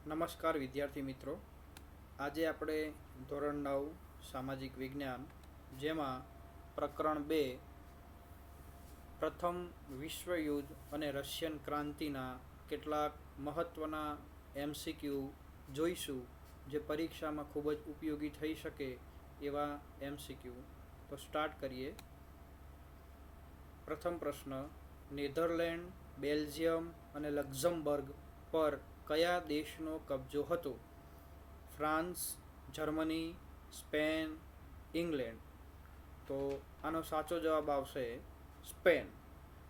નમસ્કાર વિદ્યાર્થી મિત્રો, આજે આપણે ધોરણ 9 સામાજિક વિજ્ઞાન જેમાં પ્રકરણ 2 પ્રથમ વિશ્વયુદ્ધ અને રશિયન ક્રાંતિના કેટલાક મહત્ત્વના MCQ જોઈશું, જે પરીક્ષામાં ખૂબ જ ઉપયોગી થઈ શકે એવા MCQ. તો સ્ટાર્ટ કરીએ. પ્રથમ પ્રશ્ન: નેધરલેન્ડ, બેલ્જિયમ અને લક્ઝમબર્ગ પર કયા દેશનો કબજો હતો? France, Germany, Spain, England. તો આનો સાચો જવાબ આવશે સ્પેન.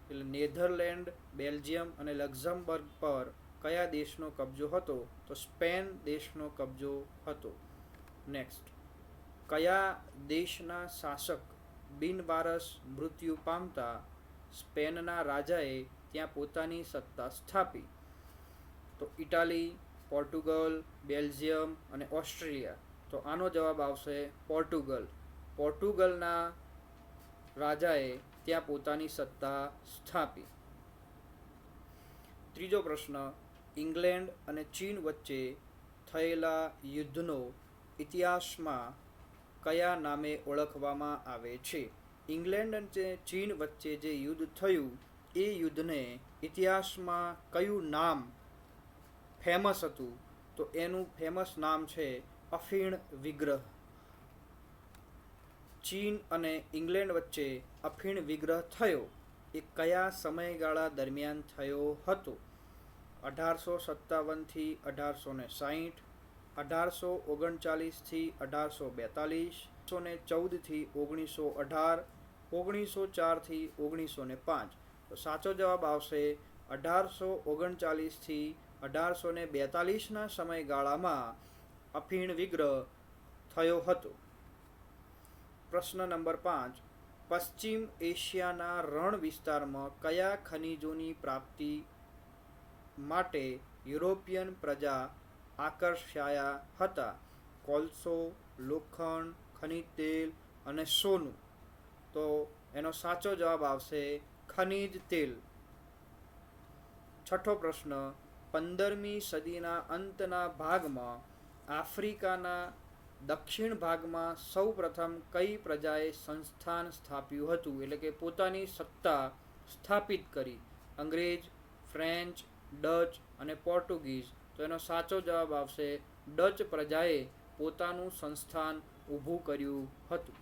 એટલે નેધરલેન્ડ, બેલ્જિયમ અને લક્ઝમબર્ગ પર કયા દેશનો કબજો હતો? તો સ્પેન દેશનો કબજો હતો. નેક્સ્ટ: કયા દેશના શાસક બિનવારસ મૃત્યુ પામતા સ્પેનના રાજાએ ત્યાં પોતાની સત્તા સ્થાપી? તો ઇટાલી, પોર્ટુગલ, બેલ્જિયમ અને ઓસ્ટ્રેલિયા. તો આનો જવાબ આવશે પોર્ટુગલ. પોર્ટુગલના રાજાએ ત્યાં પોતાની સત્તા સ્થાપી. ત્રીજો પ્રશ્ન: ઇંગ્લેન્ડ અને ચીન વચ્ચે થયેલા યુદ્ધનો ઇતિહાસમાં કયા નામે ઓળખવામાં આવે છે? ઇંગ્લેન્ડ અને ચીન વચ્ચે જે યુદ્ધ થયું એ યુદ્ધને ઇતિહાસમાં કયું નામ ફેમસ હતું? તો એનું ફેમસ નામ છે અફીણ વિગ્રહ. ચીન અને ઇંગ્લેન્ડ વચ્ચે અફીણ વિગ્રહ થયો એ કયા સમયગાળા દરમિયાન થયો હતો? 1857 થી 1860, 1839 થી 1842, 1914 થી 1918, 1904 થી 1905. તો સાચો જવાબ આવશે 1839 થી 1842ના સમયગાળામાં અફીણ વિગ્રહ થયો હતો. પ્રશ્ન નંબર 5: પશ્ચિમ એશિયાના રણ વિસ્તારમાં કયા ખનિજોની પ્રાપ્તિ માટે યુરોપિયન પ્રજા આકર્ષાયા હતા? કોલસો, લોખંડ, ખનિજ તેલ અને સોનું. તો એનો સાચો જવાબ આવશે ખનિજ તેલ. છઠ્ઠો પ્રશ્ન: 15મી સદીના અંતના ભાગમાં આફ્રિકાના દક્ષિણ ભાગમાં સૌ પ્રથમ કઈ પ્રજાએ સંસ્થાન સ્થાપ્યું હતું, એટલે કે પોતાની સત્તા સ્થાપિત કરી? અંગ્રેજ, ફ્રેન્ચ, ડચ અને પોર્ટુગીઝ. તો એનો સાચો જવાબ આવશે ડચ પ્રજાએ પોતાનું સંસ્થાન ઊભું કર્યું હતું.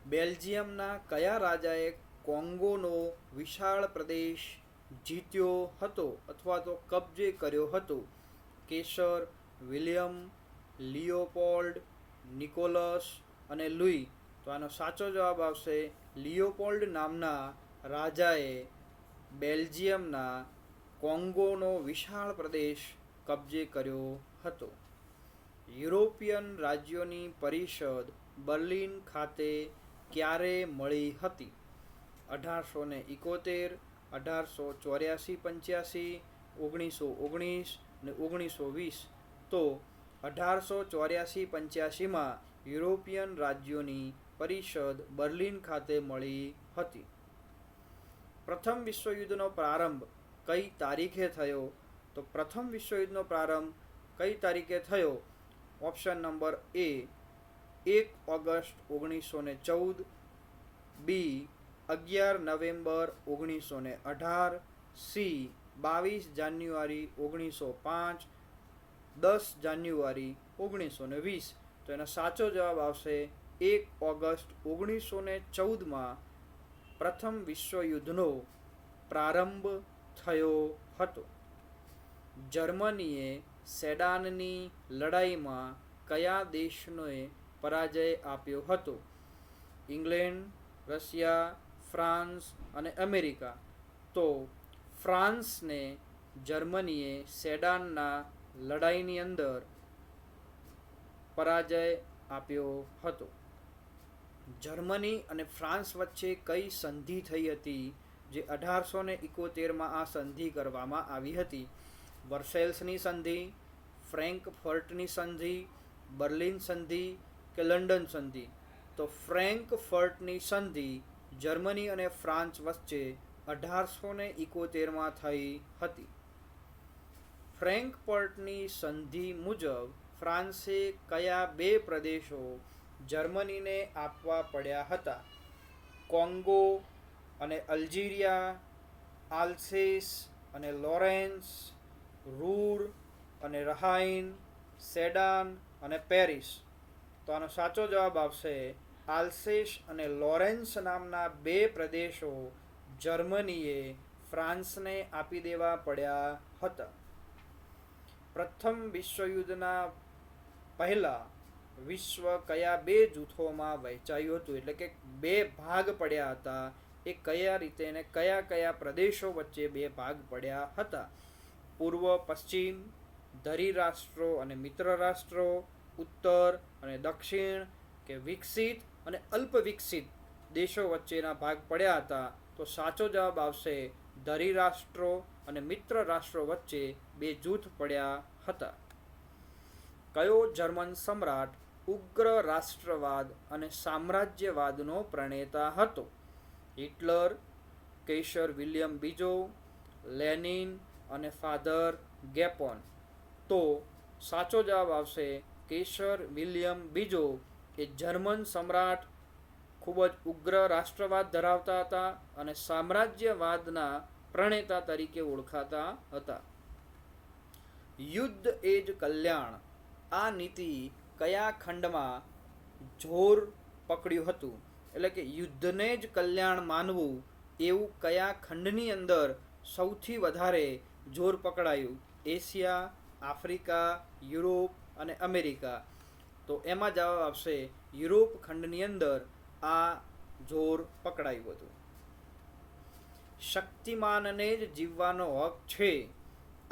બેલ્જિયમના કયા રાજાએ કોંગોનો વિશાળ પ્રદેશ જીત્યો હતો અથવા તો કબજે કર્યો હતો? કેસર, વિલિયમ, લિયોપોલ્ડ, નિકોલસ અને લુઈ. તો આનો સાચો જવાબ આવશે લિયોપોલ્ડ નામના રાજાએ બેલ્જિયમના કોંગોનો વિશાળ પ્રદેશ કબજે કર્યો હતો. યુરોપિયન રાજ્યોની પરિષદ બર્લિન ખાતે ક્યારે મળી હતી? 1871, 1884-85, 1919 અને 1920. તો 1884-85માં યુરોપિયન રાજ્યોની પરિષદ બર્લિન ખાતે મળી હતી. પ્રથમ વિશ્વયુદ્ધનો પ્રારંભ કઈ તારીખે થયો? તો પ્રથમ વિશ્વયુદ્ધનો પ્રારંભ કઈ તારીખે થયો? Option number A 1 August 1914, B 11 November 1918, C 22 જાન્યુઆરી 1905, 10 જાન્યુઆરી 1920. તો એનો સાચો જવાબ આવશે 1 ઓગસ્ટ 1914માં પ્રથમ વિશ્વયુદ્ધનો પ્રારંભ થયો હતો. જર્મનીએ સેડાનની લડાઈમાં કયા દેશને પરાજય આપ્યો હતો? ઇંગ્લેન્ડ, રશિયા, ફ્રાન્સ અને અમેરિકા. તો ફ્રાન્સને જર્મનીએ સેડાનના લડાઈની અંદર પરાજય આપ્યો હતો. જર્મની અને ફ્રાન્સ વચ્ચે કઈ સંધિ થઈ હતી જે 1871માં આ સંધિ કરવામાં આવી હતી? વર્સેલ્સની સંધિ, ફ્રેન્કફર્ટની સંધિ, બર્લિન સંધિ કે લંડન સંધિ? તો ફ્રેન્કફર્ટની સંધિ જર્મની અને ફ્રાન્સ વચ્ચે 1871માં થઈ હતી. ફ્રેન્કફર્ટની સંધિ મુજબ ફ્રાન્સે કયા બે પ્રદેશો જર્મનીને આપવા પડ્યા હતા? કોંગો અને અલ્જીરિયા, આલ્સેસ અને લોરેન્સ, રૂર અને રહાઇન, સેડાન અને પેરિસ. તો આનો સાચો જવાબ આવશે આલ્સેસ અને લોરેન્સ નામના બે પ્રદેશો જર્મનીએ ફ્રાન્સને આપી દેવા પડ્યા હતા. પ્રથમ વિશ્વયુદ્ધના પહેલા વિશ્વ કયા બે જૂથોમાં વહેંચાયું હતું, એટલે કે બે ભાગ પડ્યા હતા, એ કયા રીતે અને કયા કયા પ્રદેશો વચ્ચે બે ભાગ પડ્યા હતા? પૂર્વ પશ્ચિમ, ધરી રાષ્ટ્રો અને મિત્ર રાષ્ટ્રો, ઉત્તર અને દક્ષિણ, કે વિકસિત અને અલ્પ વિકસિત દેશો વચ્ચેના ભાગ પડ્યા હતા? તો સાચો જવાબ આવશે ધરી રાષ્ટ્રો અને મિત્ર રાષ્ટ્રો વચ્ચે બે જૂથ પડ્યા હતા. કયો જર્મન સમ્રાટ ઉગ્ર રાષ્ટ્રવાદ અને સામ્રાજ્યવાદનો પ્રણેતા હતો? હિટલર, કૈસર વિલિયમ બીજો, લેનિન અને ફાધર ગેપોન. તો સાચો જવાબ આવશે કૈસર વિલિયમ બીજો એ જર્મન સમ્રાટ ખૂબ જ ઉગ્ર રાષ્ટ્રવાદ ધરાવતા હતા અને સામ્રાજ્યવાદના પ્રણેતા તરીકે ઓળખાતા હતા. યુદ્ધ એ જ કલ્યાણ આ નીતિ કયા ખંડમાં જોર પકડ્યું હતું? એટલે કે યુદ્ધને જ કલ્યાણ માનવું એવું કયા ખંડની અંદર સૌથી વધારે જોર પકડાયું? એશિયા, આફ્રિકા, યુરોપ અને અમેરિકા. તો એમાં જવાબ આવશે યુરોપ ખંડની અંદર આ જોર પકડાયું હતું. શક્તિમાનને જ જીવવાનો હક છે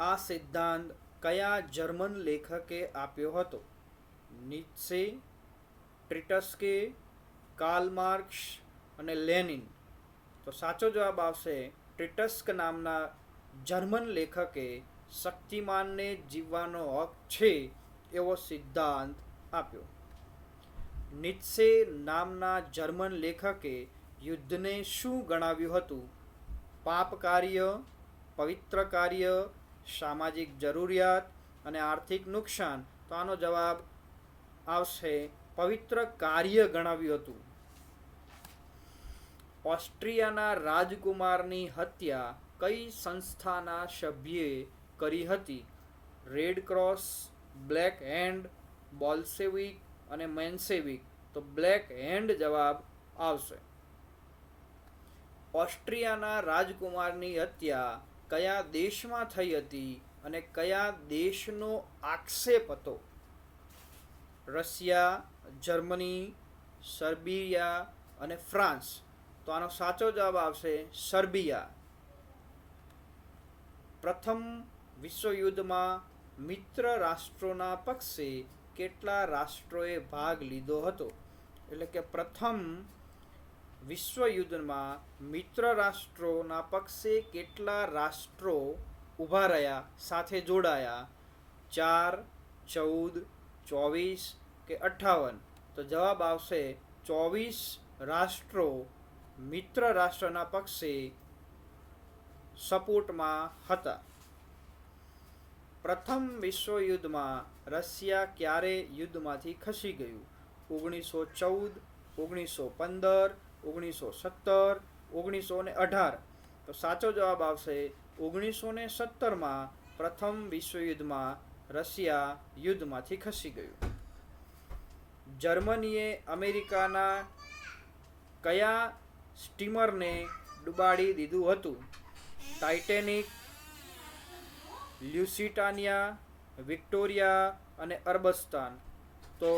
આ સિદ્ધાંત કયા જર્મન લેખકે આપ્યો હતો? નીત્સે, ટ્રીટસ્કે, કાર્લ માર્ક્સ અને લેનિન. તો સાચો જવાબ આવશે ટ્રીટસ્ક નામના જર્મન લેખકે શક્તિમાનને જીવવાનો હક છે એવો સિદ્ધાંત આપ્યો. નીત્સે નામના જર્મન લેખકે યુદ્ધને શું ગણાવ્યું હતું? પાપ કાર્ય, પવિત્ર કાર્ય, સામાજિક જરૂરિયાત અને આર્થિક નુકસાન. તો આનો જવાબ આવશે પવિત્ર કાર્ય ગણાવ્યું હતું. ઓસ્ટ્રિયાના રાજકુમારની હત્યા કઈ સંસ્થાના સભ્યે કરી હતી? રેડ ક્રોસ, બ્લેક હેન્ડ, બોલ્શેવિક અને મેન્શેવિક. તો બ્લેક હેન્ડ જવાબ આવશે. ઓસ્ટ્રિયાના રાજકુમારની હત્યા કયા દેશમાં થઈ હતી અને કયા દેશનો આક્ષેપ હતો? રશિયા, જર્મની, સર્બિયા અને ફ્રાન્સ. તો આનો સાચો જવાબ આવશે સર્બિયા. પ્રથમ વિશ્વયુદ્ધમાં મિત્ર રાષ્ટ્રોના પક્ષે કેટલા રાષ્ટ્રોએ ભાગ લીધો હતો? એટલે કે પ્રથમ વિશ્વયુદ્ધમાં મિત્ર રાષ્ટ્રોના પક્ષે કેટલા રાષ્ટ્રો ઊભા રહ્યા, સાથે જોડાયા? 4, 14, 24 કે 58? તો જવાબ આવશે 24 રાષ્ટ્રો મિત્ર રાષ્ટ્રના પક્ષે સપોર્ટમાં હતા. પ્રથમ વિશ્વયુદ્ધમાં રશિયા ક્યારે યુદ્ધમાંથી ખસી ગયું? 1914, 1915, 1917, 1918? તો સાચો જવાબ આવશે 1917માં પ્રથમ વિશ્વયુદ્ધમાં રશિયા યુદ્ધમાંથી ખસી ગયું. જર્મનીએ અમેરિકાના કયા સ્ટીમરને ડૂબાડી દીધું હતું? ટાઇટેનિક, લ્યુસિટાનિયા, વિક્ટોરિયા અને અરબસ્તાન. તો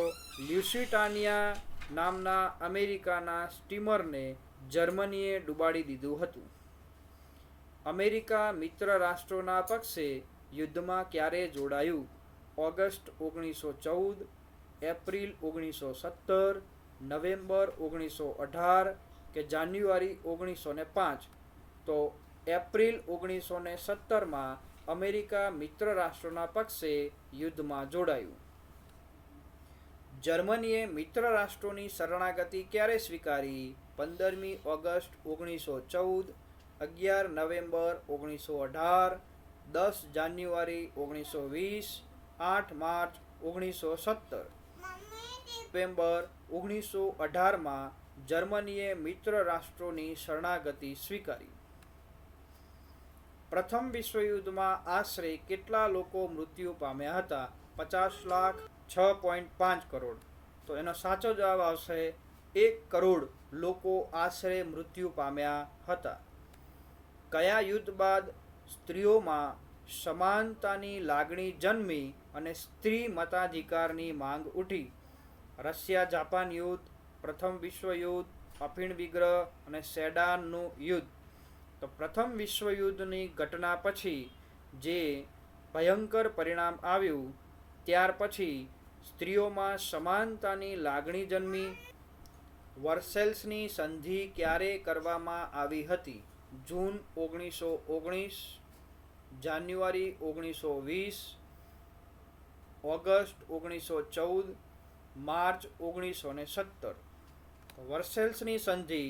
લ્યુસિટાનિયા નામના અમેરિકાના સ્ટીમરને જર્મનીએ ડૂબાડી દીધું હતું. અમેરિકા મિત્ર રાષ્ટ્રોના પક્ષે યુદ્ધમાં ક્યારે જોડાયું? ઓગસ્ટ 1914, એપ્રિલ 1917, નવેમ્બર 1918 કે જાન્યુઆરી 1905? તો એપ્રિલ 1917માં અમેરિકા મિત્ર રાષ્ટ્રોના પક્ષે યુદ્ધમાં જોડાયું. જર્મનીએ મિત્ર રાષ્ટ્રોની શરણાગતિ ક્યારે સ્વીકારી? 15મી ઓગસ્ટ 1914, 11 નવેમ્બર 1918, 10 જાન્યુઆરી 1920, 8 માર્ચ 1917, નવેમ્બર 1918માં જર્મનીએ મિત્ર રાષ્ટ્રોની શરણાગતિ સ્વીકારી. પ્રથમ વિશ્વયુદ્ધમાં આશરે કેટલા લોકો મૃત્યુ પામ્યા હતા? 50 લાખ, 6.5 કરોડ. તો એનો સાચો જવાબ આવશે 1 કરોડ લોકો આશરે મૃત્યુ પામ્યા હતા. કયા યુદ્ધ બાદ સ્ત્રીઓમાં સમાનતાની લાગણી જન્મી અને સ્ત્રી મતાધિકારની માંગ ઉઠી? રશિયા જાપાન યુદ્ધ, પ્રથમ વિશ્વયુદ્ધ, અફીણ વિગ્રહ અને સેડાનનું યુદ્ધ. તો પ્રથમ વિશ્વયુદ્ધની ઘટના પછી જે ભયંકર પરિણામ આવ્યું ત્યાર પછી સ્ત્રીઓમાં સમાનતાની લાગણી જન્મી. વર્સેલ્સની સંધિ ક્યારે કરવામાં આવી હતી? જૂન 1919, જાન્યુઆરી 1920, ઓગસ્ટ 1914, માર્ચ 1917. વર્સેલ્સની સંધિ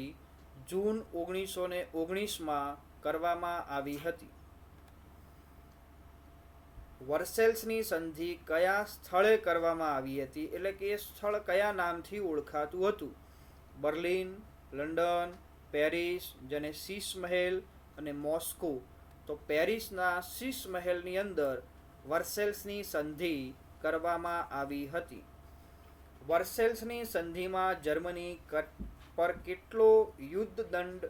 જૂન 1919માં કરવામાં આવી હતી. વર્સેલ્સની સંધિ કયા સ્થળે કરવામાં આવી હતી, એટલે કે એ સ્થળ કયા નામથી ઓળખાતું હતું? બર્લિન, લંડન, પેરિસ જેને શીશ મહેલ અને મોસ્કો. તો પેરિસના શીશ મહેલની અંદર વર્સેલ્સની સંધિ કરવામાં આવી હતી. વર્સેલ્સની સંધિમાં જર્મની પર કેટલો યુદ્ધ દંડ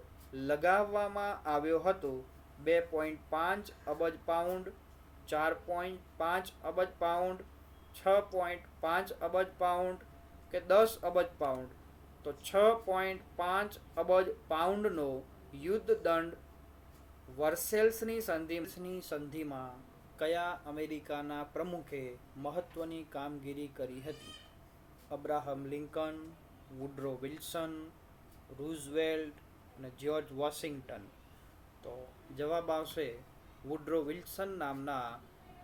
લગાવવામાં આવ્યો હતો? 2.5 અબજ પાઉન્ડ, 4.5 અબજ પાઉન્ડ, 6.5 અબજ પાઉન્ડ કે 10 અબજ પાઉન્ડ? તો 6.5 અબજ પાઉન્ડનો યુદ્ધ દંડ વર્સેલ્સની સંધિમાં કયા અમેરિકાના પ્રમુખે મહત્વની કામગીરી કરી હતી? અબ્રાહમ લિંકન, વુડરો વિલ્સન, રૂઝવેલ્ટ અને જ્યોર્જ વોશિંગ્ટન. તો જવાબ આવશે વુડરો વિલ્સન નામના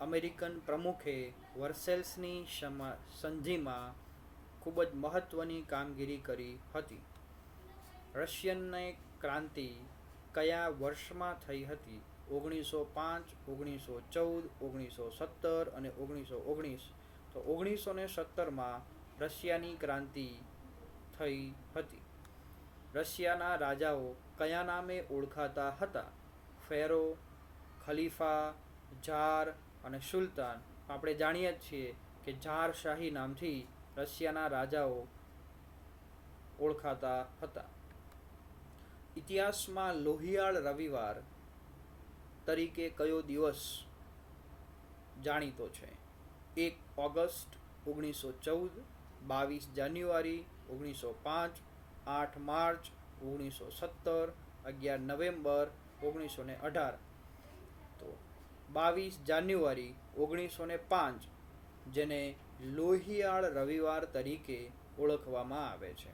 અમેરિકન પ્રમુખે વર્સેલ્સની સંધિમાં ખૂબ જ મહત્વની કામગીરી કરી હતી. રશિયનની ક્રાંતિ કયા વર્ષમાં થઈ હતી? 1905, 1914, 1917 અને 1919. તો 1917માં રશિયાની ક્રાંતિ થઈ હતી. રશિયાના રાજાઓ કયા નામે ઓળખાતા હતા? ફેરો, ખલીફા, ઝાર અને સુલતાન. આપણે જાણીએ જ છીએ કે ઝાર શાહી નામથી રશિયાના રાજાઓ ઓળખાતા હતા. ઇતિહાસમાં લોહિયાળ રવિવાર તરીકે કયો દિવસ જાણીતો છે? 1 ઓગસ્ટ 1914, 22 જાન્યુઆરી 1905, 8 માર્ચ 1917, 11 નવેમ્બર 1918. તો 22 જાન્યુઆરી 1905 જેને લોહિયાળ રવિવાર તરીકે ઓળખવામાં આવે છે.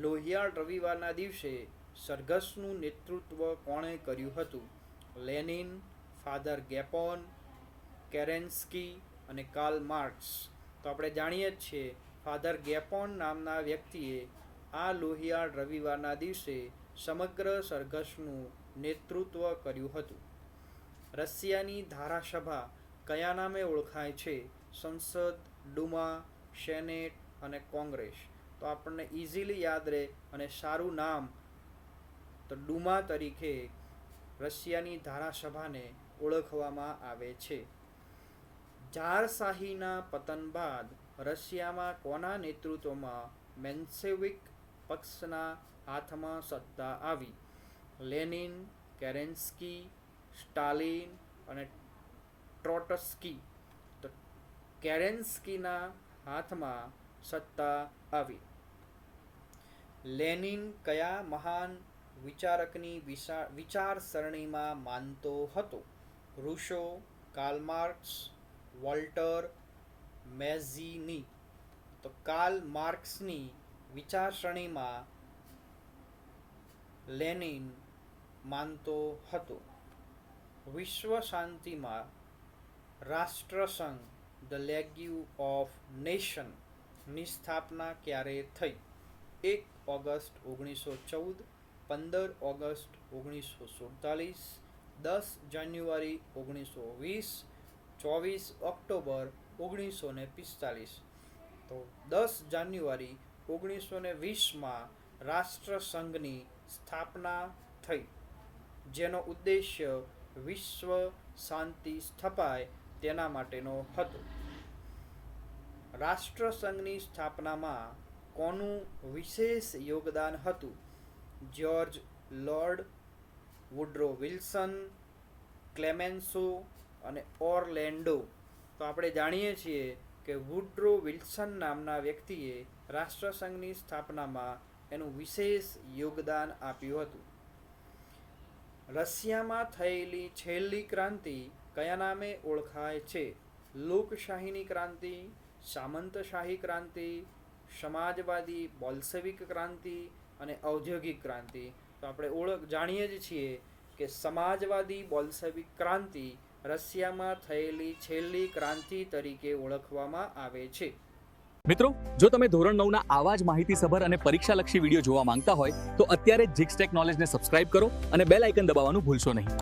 લોહિયાળ રવિવારના દિવસે સરઘસનું નેતૃત્વ કોણે કર્યું હતું? લેનિન, ફાધર ગેપોન, કેરેન્સ્કી અને કાર્લ માર્ક્સ. તો આપણે જાણીએ જ છીએ ફાધર ગેપોન નામના વ્યક્તિએ આ લોહિયાળ રવિવારના દિવસે સમગ્ર સરઘસનું નેતૃત્વ કર્યું હતું. રશિયાની ધારાસભા કયા નામે ઓળખાય છે? સંસદ, ડુમા, સેનેટ અને કોંગ્રેસ. તો આપણને ઇઝીલી યાદ રહે અને સારું નામ તો ડુમા તરીકે રશિયાની ધારાસભાને ઓળખવામાં આવે છે. ઝારશાહીના પતન બાદ રશિયામાં કોના નેતૃત્વમાં મેન્શેવિક પક્ષના હાથમાં સત્તા આવી? લેનિન, કેરેન્સ્કી, સ્ટાલિન અને ટ્રોટસ્કી. તો કેરેન્સ્કીના હાથમાં સત્તા આવી. લેનિન કયા મહાન વિચારકની વિચારસરણીમાં માનતો હતો? રૂસો, કાર્લ માર્ક્સ, વોલ્ટર, મેઝીની. તો કાર્લ માર્ક્સની વિચારસરણીમાં લેનિન માનતો હતો. વિશ્વ શાંતિમાં રાષ્ટ્રસંઘ ધ લીગ ઓફ નેશન ની સ્થાપના ક્યારે થઈ? 1 ઓગસ્ટ 1914, 15 ઓગસ્ટ 1947, 10 જાન્યુઆરી 1920, 24 ઓક્ટોબર 1945. તો 10 જાન્યુઆરી 1920માં રાષ્ટ્રસંઘની સ્થાપના થઈ, જેનો ઉદ્દેશ્ય વિશ્વ શાંતિ સ્થપાય તેના માટેનો હતો. રાષ્ટ્રસંઘની સ્થાપનામાં કોનું વિશેષ યોગદાન હતું? જ્યોર્જ લોર્ડ, વુડ્રો વિલ્સન, ક્લેમેન્સો અને ઓર્લેન્ડો. તો આપણે જાણીએ છીએ કે વુડ્રો વિલ્સન નામના વ્યક્તિએ રાષ્ટ્રસંઘની સ્થાપનામાં એનું વિશેષ યોગદાન આપ્યું હતું. રશિયામાં થયેલી છેલ્લી ક્રાંતિ કયા નામે ઓળખાય છે? લોકશાહીની ક્રાંતિ, સામંતશાહી ક્રાંતિ, સમાજવાદી બોલ્શેવિક ક્રાંતિ અને ઔદ્યોગિક ક્રાંતિ. તો આપણે જાણીએ જ છીએ કે સમાજવાદી બોલ્શેવિક ક્રાંતિ રશિયામાં થયેલી છેલ્લી ક્રાંતિ તરીકે ઓળખવામાં આવે છે. મિત્રો, જો તમે ધોરણ 9ના આવા જ માહિતીસભર અને પરીક્ષાલક્ષી વિડીયો જોવા માંગતા હોય તો અત્યારે જ જીક્સ ટેક નોલેજને સબસ્ક્રાઇબ કરો અને બેલ આઇકન દબાવવાનું ભૂલશો નહીં.